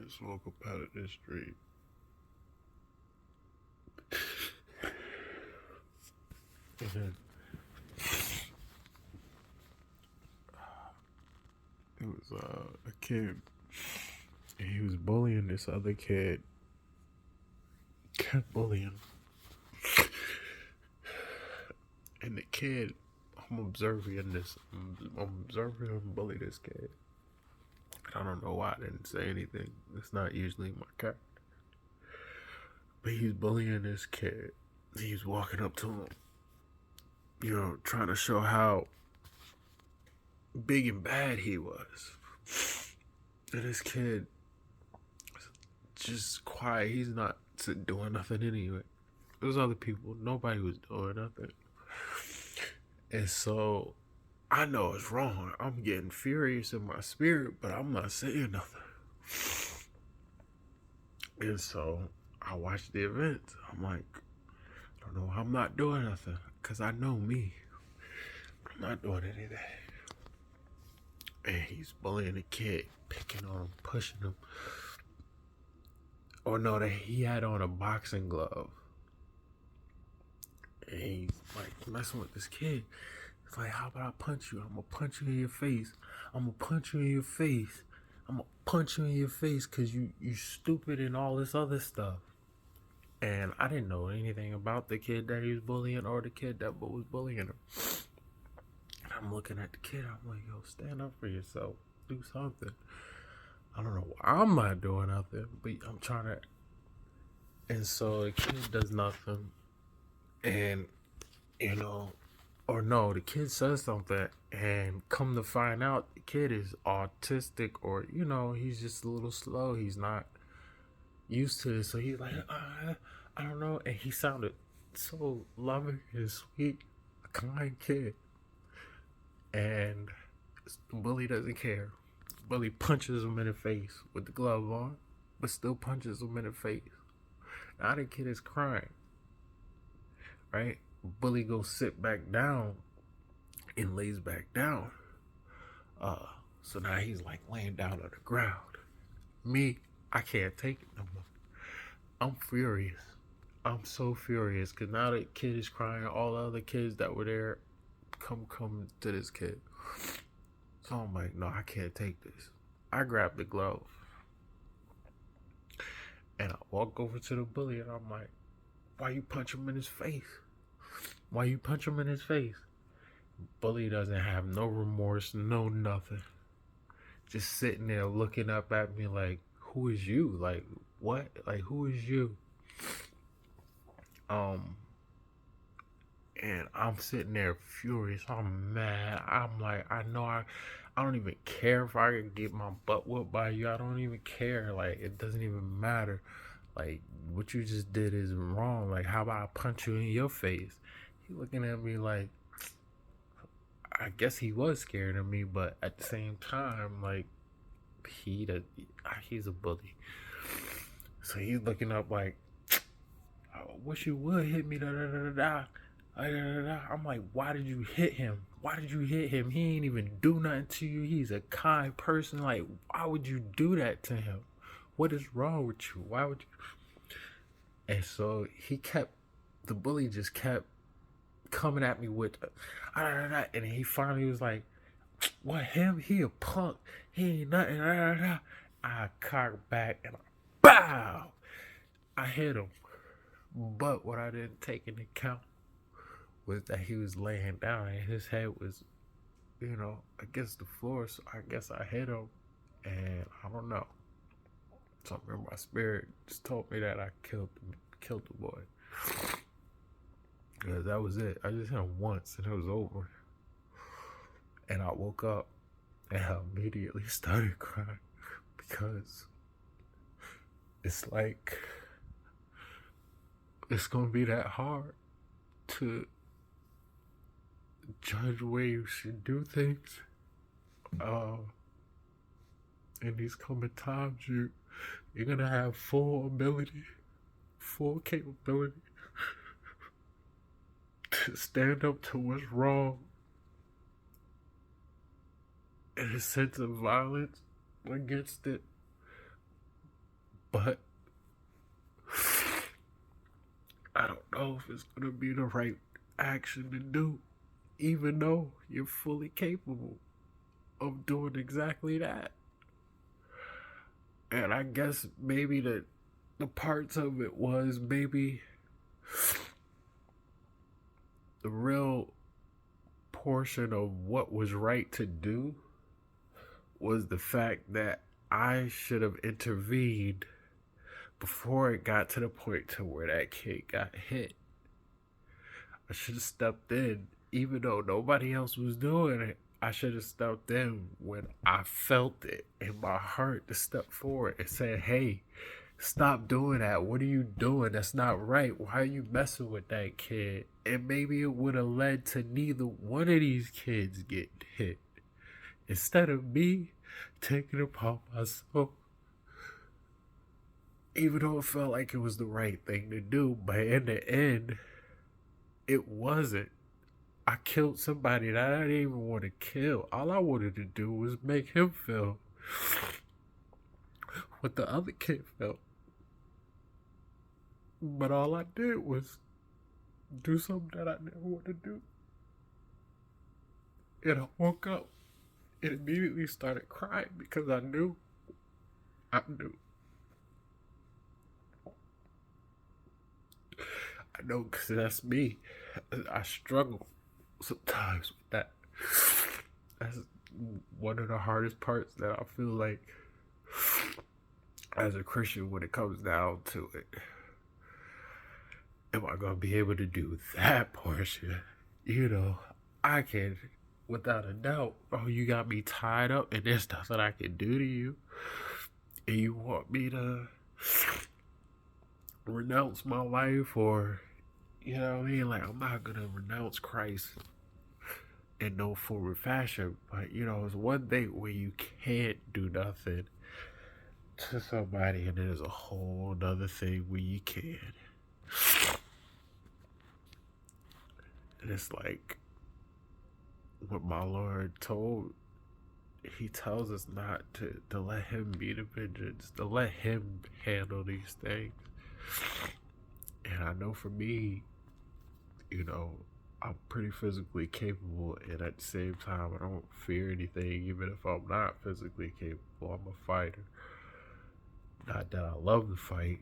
Let's walk up out of this street. And then it was a kid, and he was bullying this other kid. Kept bullying, and the kid, I'm observing this. I'm observing him bully this kid. I don't know why I didn't say anything. It's not usually my character. But he's bullying this kid. He's walking up to him, trying to show how big and bad he was. And this kid, just quiet. He's not doing nothing anyway. There's other people. Nobody was doing nothing. And so I know it's wrong. I'm getting furious in my spirit, but I'm not saying nothing. And so I watch the event. I'm like, I don't know. I'm not doing nothing because I know me. I'm not doing anything. And he's bullying the kid, picking on him, pushing him. Or no, that he had on a boxing glove. And he's like messing with this kid. It's like, how about I punch you? I'm gonna punch you in your face. I'm gonna punch you in your face. I'm gonna punch you in your face because you stupid and all this other stuff. And I didn't know anything about the kid that he was bullying or the kid that was bullying him. And I'm looking at the kid. I'm like, yo, stand up for yourself. Do something. I don't know why I'm not doing nothing, but I'm trying to. And so the kid does nothing. And, or no, the kid says something, and come to find out, the kid is autistic, or he's just a little slow. He's not used to it, so he's like, I don't know. And he sounded so loving and sweet, a kind kid. And the bully doesn't care. The bully punches him in the face with the glove on, but still punches him in the face. Now the kid is crying, right? Bully goes sit back down and lays back down. So now he's like laying down on the ground. Me, I can't take it no more. I'm furious. I'm so furious because now the kid is crying. All the other kids that were there come to this kid. So I'm like, no, I can't take this. I grab the glove and I walk over to the bully and I'm like, why you punch him in his face? Why you punch him in his face? Bully doesn't have no remorse, no nothing. Just sitting there looking up at me like, who is you? Like, what? Like, who is you? And I'm sitting there furious. I'm mad. I'm like, I know I don't even care if I can get my butt whooped by you. I don't even care. Like, it doesn't even matter. Like, what you just did is wrong. Like, how about I punch you in your face? He looking at me like, I guess he was scared of me, but at the same time, like, he's a bully. So he's looking up like, I wish you would hit me, da da da da da. I'm like, why did you hit him? Why did you hit him? He ain't even do nothing to you. He's a kind person. Like, why would you do that to him? What is wrong with you? Why would you? And so the bully just kept coming at me with, and he finally was like, what, him? He a punk. He ain't nothing. I cocked back and bow! I hit him. But what I didn't take into account was that he was laying down and his head was, against the floor. So I guess I hit him, and I don't know. Something in my spirit just told me that I killed the boy. Because that was it. I just hit him once and it was over. And I woke up and I immediately started crying because it's like, it's going to be that hard to judge where you should do things. In these coming times, you're going to have full capability to stand up to what's wrong. And a sense of violence against it But I don't know if it's gonna be the right action to do, even though you're fully capable of doing exactly that. And I guess maybe the parts of it was maybe the real portion of what was right to do was the fact that I should have intervened before it got to the point to where that kid got hit. I should have stepped in, even though nobody else was doing it. I should have stepped in when I felt it in my heart to step forward and say, hey, stop doing that. What are you doing? That's not right. Why are you messing with that kid? And maybe it would have led to neither one of these kids getting hit. Instead of me taking it upon myself, even though it felt like it was the right thing to do, but in the end, it wasn't. I killed somebody that I didn't even want to kill. All I wanted to do was make him feel what the other kid felt. But all I did was do something that I never wanted to do. And I woke up and immediately started crying because I knew. I know because that's me. I struggle sometimes with that. That's one of the hardest parts that I feel like as a Christian when it comes down to it. Am I going to be able to do that portion? I can, without a doubt. Oh, you got me tied up and there's nothing I can do to you. And you want me to renounce my life or, you know what I mean? Like, I'm not going to renounce Christ in no form or fashion. But, it's one thing where you can't do nothing to somebody and there's a whole other thing where you can. And it's like what my Lord he tells us not to let him be the vengeance, to let him handle these things. And I know for me, I'm pretty physically capable, and at the same time, I don't fear anything, even if I'm not physically capable. I'm a fighter. Not that I love to fight,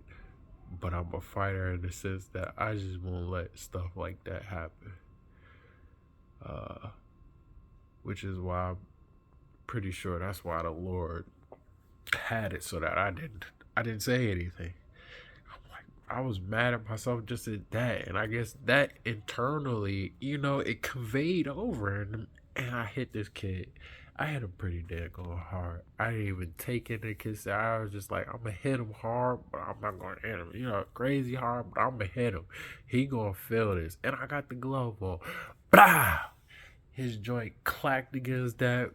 but I'm a fighter in the sense that I just won't let stuff like that happen. Which is why I'm pretty sure that's why the Lord had it so that I didn't say anything. I was mad at myself just at that, and I guess that internally, it conveyed over, and I hit this kid. I hit him pretty daggone hard. I didn't even take it into consideration. I was just like, I'm gonna hit him hard, but I'm not gonna hit him, crazy hard, but I'm gonna hit him. He gonna feel this, and I got the glove on. Blah! His joint clacked against that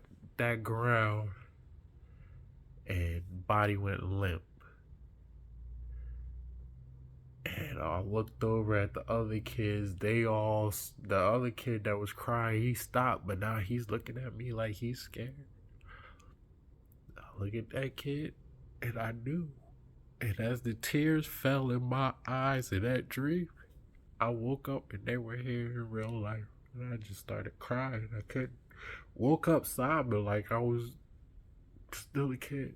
ground, and body went limp. And I looked over at the other kids. The other kid that was crying, he stopped, but now he's looking at me like he's scared. I look at that kid, and I knew. And as the tears fell in my eyes in that dream, I woke up and they were here in real life. And I just started crying. I couldn't. Woke up sobbing like I was still a kid.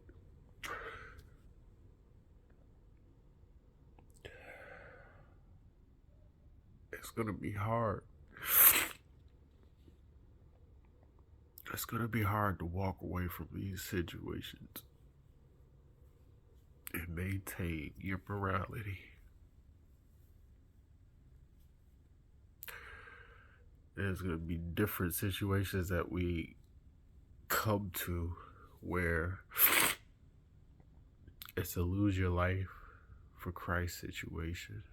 It's gonna be hard. It's gonna be hard to walk away from these situations and maintain your morality. There's gonna be different situations that we come to where it's a lose your life for Christ situation.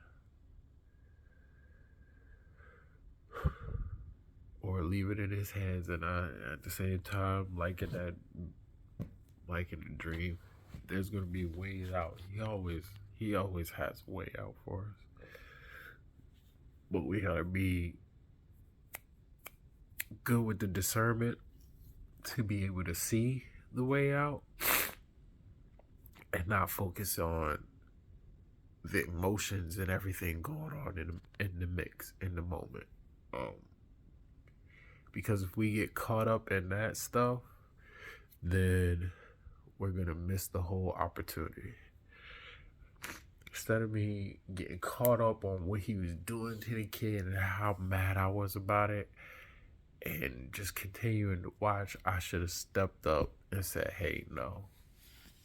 Or leave it in his hands, and at the same time, like in the dream, there's gonna be ways out. He always has a way out for us, but we gotta be good with the discernment to be able to see the way out, and not focus on the emotions and everything going on in the mix in the moment. Um, because if we get caught up in that stuff, then we're gonna miss the whole opportunity. Instead of me getting caught up on what he was doing to the kid and how mad I was about it, and just continuing to watch, I should have stepped up and said, "Hey, no."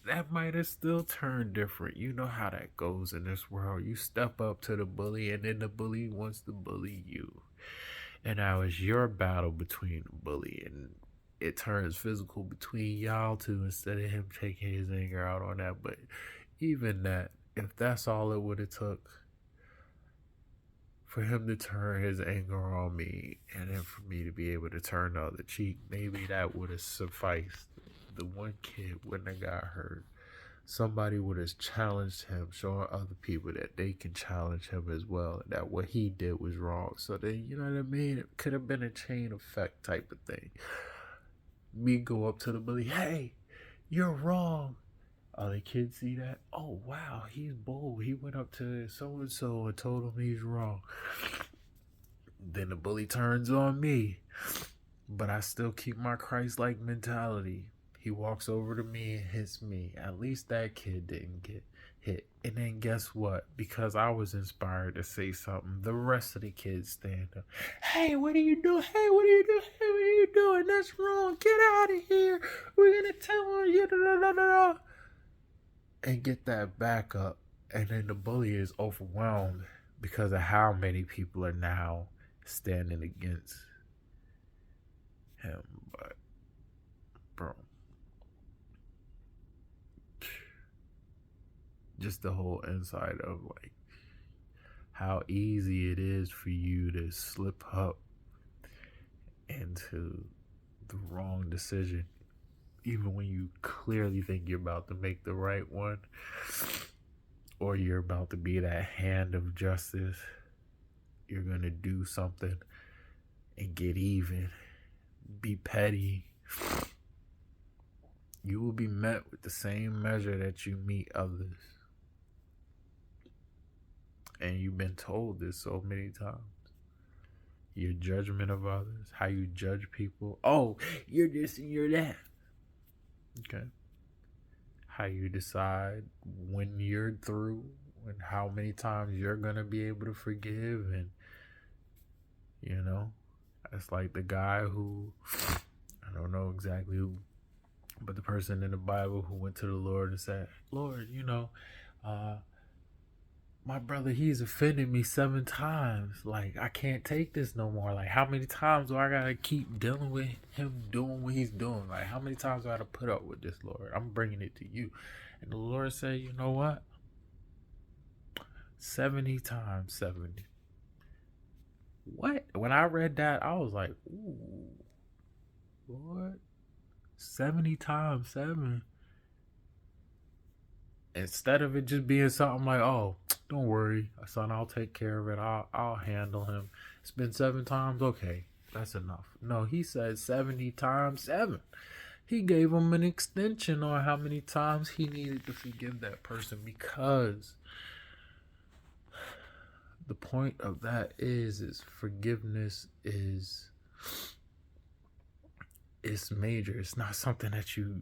That might have still turned different. You know how that goes in this world. You step up to the bully, and then the bully wants to bully you. And now it's your battle between the bully, and it turns physical between y'all two instead of him taking his anger out on that. But even that, if that's all it would have took for him to turn his anger on me, and then for me to be able to turn the other cheek, maybe that would have sufficed. The one kid wouldn't have got hurt. Somebody would have challenged him, showing other people that they can challenge him as well, that what he did was wrong. So then, you know what I mean? It could have been a chain effect type of thing. Me go up to the bully, "Hey, you're wrong." Other kids see that. "Oh, wow, he's bold. He went up to so and so and told him he's wrong." Then the bully turns on me, but I still keep my Christ-like mentality. He walks over to me and hits me. At least that kid didn't get hit. And then guess what? Because I was inspired to say something, the rest of the kids stand up. "Hey, what are you doing? Hey, what are you doing? Hey, what are you doing? That's wrong. Get out of here. We're going to tell you." And get that back up. And then the bully is overwhelmed because of how many people are now standing against him. But, bro, just the whole inside of like how easy it is for you to slip up into the wrong decision, even when you clearly think you're about to make the right one, or you're about to be that hand of justice. You're gonna do something and get even, be petty. You will be met with the same measure that you meet others. And you've been told this so many times. Your judgment of others, how you judge people. "Oh, you're this and you're that." Okay. How you decide when you're through and how many times you're going to be able to forgive. And, you know, it's like the guy who, I don't know exactly who, but the person in the Bible who went to the Lord and said, "Lord, my brother, he's offended me 7 times. Like, I can't take this no more. Like, how many times do I gotta keep dealing with him doing what he's doing? Like, how many times do I gotta put up with this, Lord? I'm bringing it to you." And the Lord said, "You know what? 70 times 70. What? When I read that, I was like, "Ooh, Lord, 70 times 7. Instead of it just being something like, "Oh, don't worry, son, I'll take care of it. I'll handle him. It's been 7 times. Okay, that's enough." No, he said 70 times 7. He gave him an extension on how many times he needed to forgive that person, because the point of that is forgiveness is it's major. It's not something that you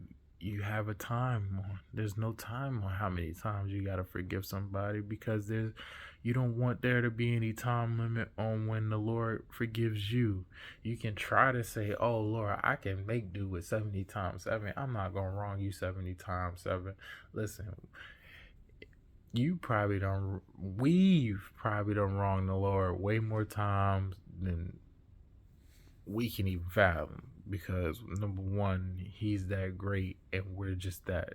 have a time on. There's no time on how many times you gotta forgive somebody, because you don't want there to be any time limit on when the Lord forgives you. You can try to say, "Oh Lord, I can make do with 70 times 7. I'm not gonna wrong you 70 times 7. Listen, we've probably done wrong the Lord way more times than we can even fathom, because number one, he's that great and we're just that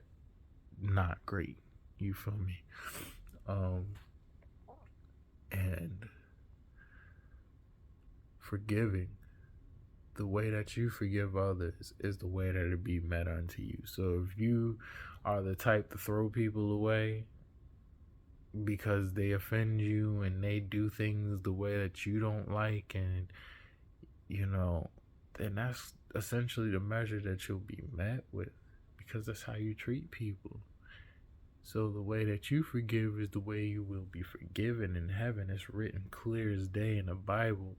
not great. You feel me? And forgiving, the way that you forgive others is the way that it be met unto you. So if you are the type to throw people away because they offend you and they do things the way that you don't like, and then that's essentially the measure that you'll be met with, because that's how you treat people. So the way that you forgive is the way you will be forgiven in heaven. It's written clear as day in the Bible.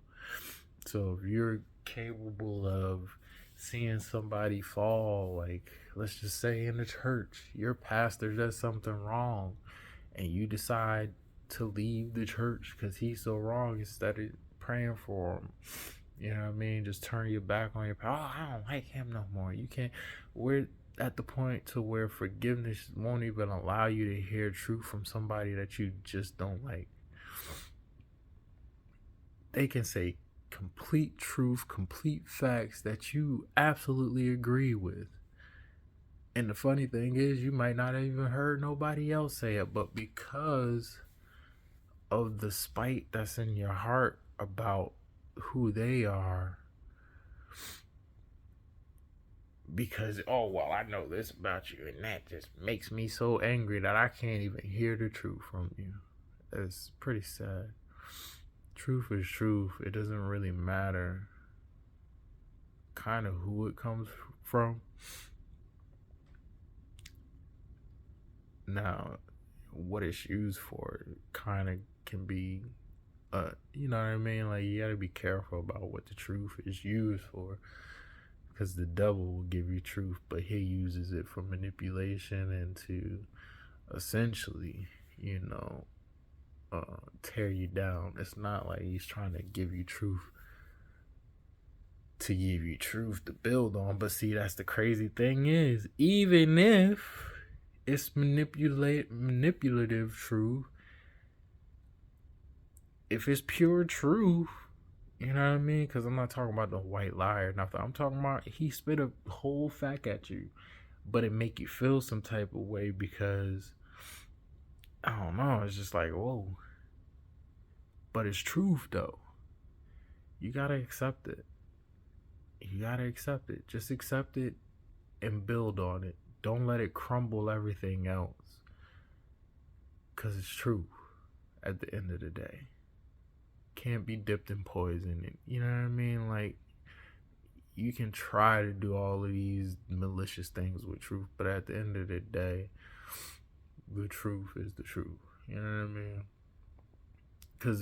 So if you're capable of seeing somebody fall, like let's just say in the church, your pastor does something wrong and you decide to leave the church because he's so wrong instead of praying for him. You know what I mean? Just turn your back on your pastor. Oh, I don't like him no more. You can't. We're at the point to where forgiveness won't even allow you to hear truth from somebody that you just don't like. They can say complete truth, complete facts that you absolutely agree with. And the funny thing is, you might not have even heard nobody else say it, but because of the spite that's in your heart about who they are, because, oh, well, I know this about you, and that just makes me so angry that I can't even hear the truth from you. It's pretty sad. Truth is truth. It doesn't really matter kind of who it comes from. Now, what it's used for kind of can be, you know what I mean? Like, you got to be careful about what the truth is used for, because the devil will give you truth, but he uses it for manipulation and to essentially, tear you down. It's not like he's trying to give you truth to give you truth to build on. But see, that's the crazy thing is, even if it's manipulative truth, if it's pure truth, you know what I mean? Because I'm not talking about the white lie or nothing. I'm talking about he spit a whole fact at you, but it make you feel some type of way because, I don't know, it's just like, whoa. But it's truth, though. You got to accept it. You got to accept it. Just accept it and build on it. Don't let it crumble everything else. Because it's truth at the end of the day. Can't be dipped in poison. You know what I mean? Like, you can try to do all of these malicious things with truth, but at the end of the day, the truth is the truth. You know what I mean? Because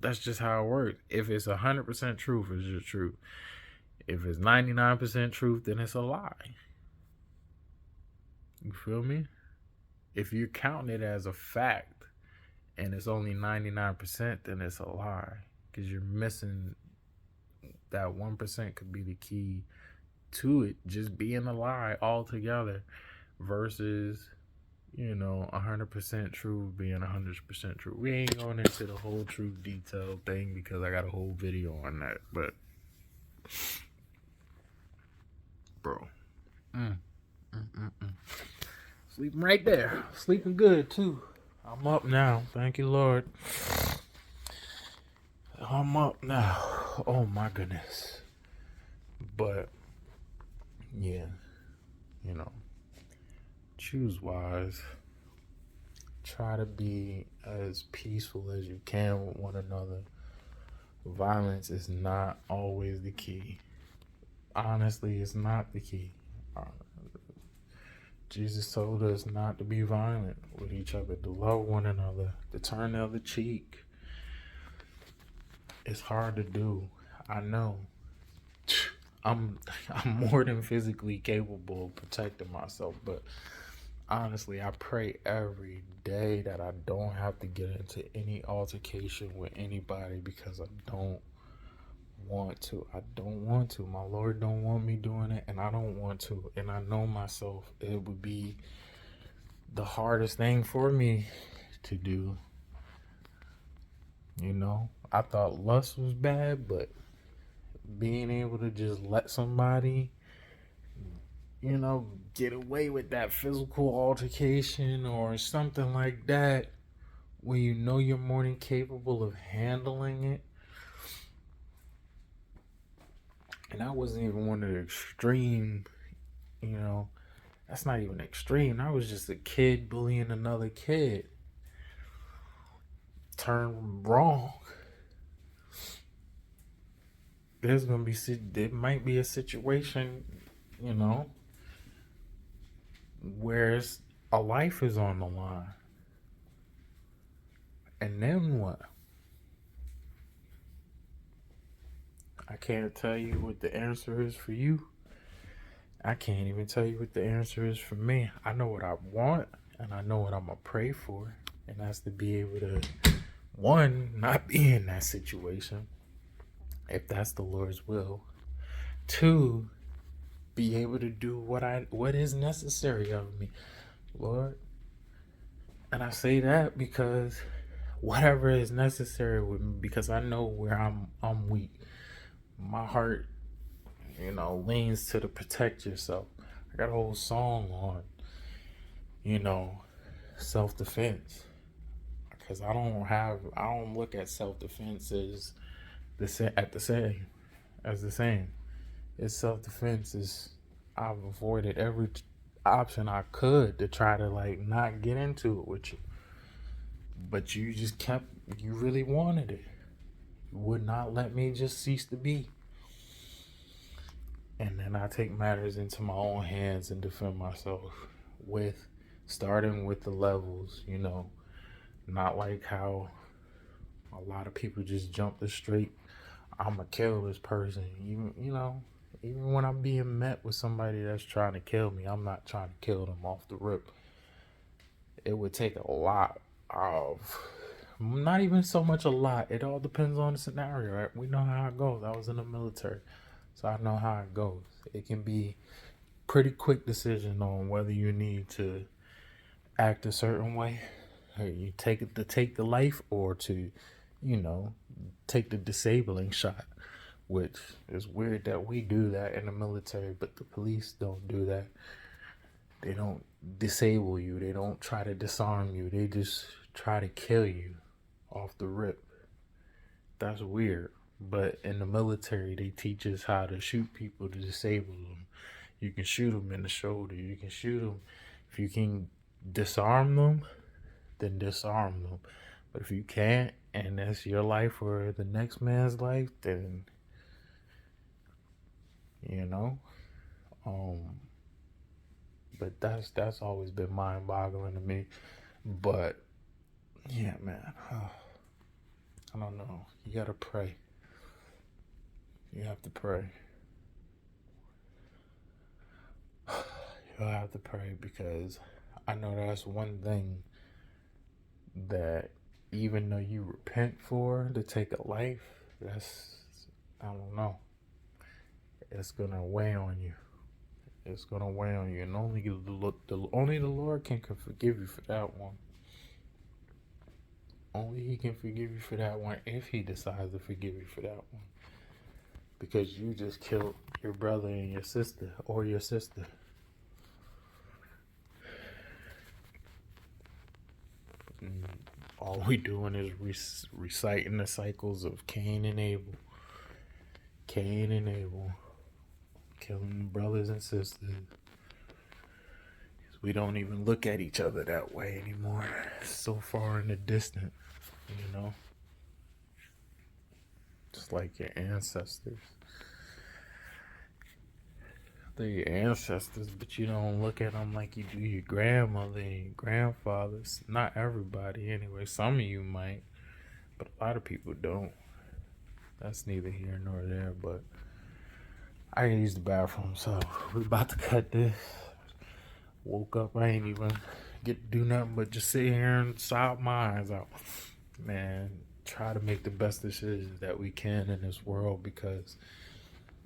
that's just how it works. If it's 100% truth, it's just truth. If it's 99% truth, then it's a lie. You feel me? If you're counting it as a fact and it's only 99%, then it's a lie. Because you're missing that 1% could be the key to it just being a lie altogether versus, 100% truth being 100% true. We ain't going into the whole truth detail thing because I got a whole video on that. But, bro, sleeping right there. Sleeping good, too. I'm up now. Thank you, Lord. I'm up now. Oh, my goodness. But, yeah, choose wise. Try to be as peaceful as you can with one another. Violence is not always the key. Honestly, it's not the key. Jesus told us not to be violent with each other, to love one another, to turn the other cheek. It's hard to do. I know. I'm more than physically capable of protecting myself, but honestly, I pray every day that I don't have to get into any altercation with anybody because I don't want to. My Lord don't want me doing it, and I don't want to. And I know myself, it would be the hardest thing for me to do. I thought lust was bad, but being able to just let somebody, get away with that physical altercation or something like that when you know you're more than capable of handling it. And that wasn't even one of the extreme, that's not even extreme. I was just a kid bullying another kid. Turned wrong. There might be a situation, where it's A life is on the line. And then what? I can't tell you what the answer is for you. I can't even tell you what the answer is for me. I know what I want, and I know what I'm going to pray for. And that's to be able to, one, not be in that situation, if that's the Lord's will. Two, be able to do what is necessary of me, Lord. And I say that because whatever is necessary with me, because I know where I'm weak. My heart, leans to the protect yourself. I got a whole song on, self-defense, because I don't look at self-defense as the same. It's self-defense is I've avoided every option I could to try to not get into it with you, but you really wanted it. You would not let me just cease to be. And then I take matters into my own hands and defend myself starting with the levels, not like how a lot of people just jump the straight, I'm gonna kill this person. Even when I'm being met with somebody that's trying to kill me, I'm not trying to kill them off the rip. It would take a lot of, not even so much a lot, it all depends on the scenario, right? We know how it goes. I was in the military, so I know how it goes. It can be pretty quick decision on whether you need to act a certain way, or you take the life, or to, take the disabling shot, which is weird that we do that in the military, but the police don't do that. They don't disable you. They don't try to disarm you. They just try to kill you off the rip. That's weird. But in the military, they teach us how to shoot people to disable them. You can shoot them in the shoulder. You can shoot them. If you can disarm them, then disarm them. But if you can't, and that's your life or the next man's life, then, but that's always been mind-boggling to me. But yeah, man, I don't know. You gotta pray. You have to pray. You'll have to pray, because I know that's one thing that even though you repent for to take a life, I don't know. It's gonna weigh on you. It's gonna weigh on you, and only the Lord can forgive you for that one. Only He can forgive you for that one, if He decides to forgive you for that one, because you just killed your brother and your sister, or your sister. And all we doing is reciting the cycles of Cain and Abel. Cain and Abel. Killing brothers and sisters. We don't even look at each other that way anymore. It's so far in the distance, Just like your ancestors. They're your ancestors, but you don't look at them like you do your grandmother and your grandfathers. Not everybody, anyway. Some of you might, but a lot of people don't. That's neither here nor there, but I gotta use the bathroom, so we're about to cut this. Woke up, I ain't even get to do nothing but just sit here and sob my eyes out. Man, try to make the best decisions that we can in this world, because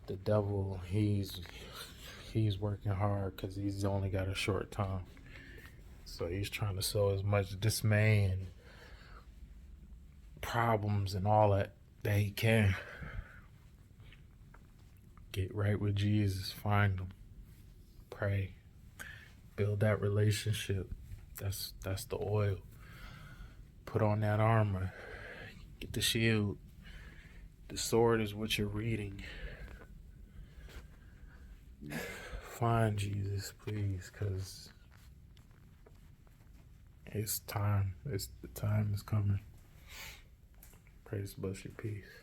the devil, he's working hard, because he's only got a short time. So he's trying to sow as much dismay and problems and all that he can. Get right with Jesus. Find him. Pray. Build that relationship. That's the oil. Put on that armor. Get the shield. The sword is what you're reading. Find Jesus, please, because it's time. The time is coming. Praise, bless you, peace.